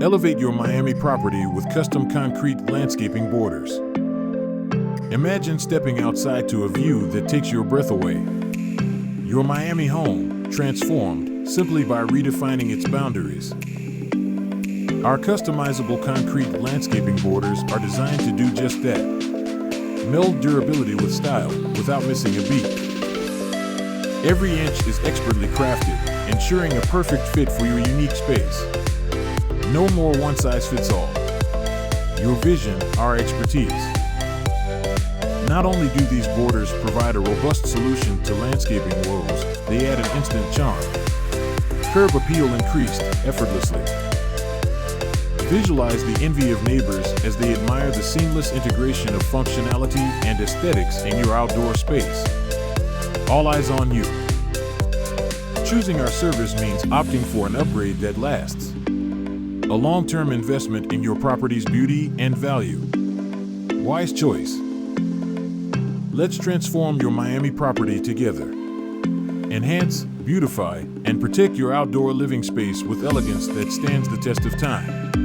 Elevate your Miami property with custom concrete landscaping borders. Imagine stepping outside to a view that takes your breath away. Your Miami home, transformed simply by redefining its boundaries. Our customizable concrete landscaping borders are designed to do just that. Meld durability with style without missing a beat. Every inch is expertly crafted, ensuring a perfect fit for your unique space. No more one-size-fits-all. Your vision, our expertise. Not only do these borders provide a robust solution to landscaping woes, they add an instant charm. Curb appeal increased effortlessly. Visualize the envy of neighbors as they admire the seamless integration of functionality and aesthetics in your outdoor space. All eyes on you. Choosing our service means opting for an upgrade that lasts. A long-term investment in your property's beauty and value. Wise choice. Let's transform your Miami property together. Enhance, beautify, and protect your outdoor living space with elegance that stands the test of time.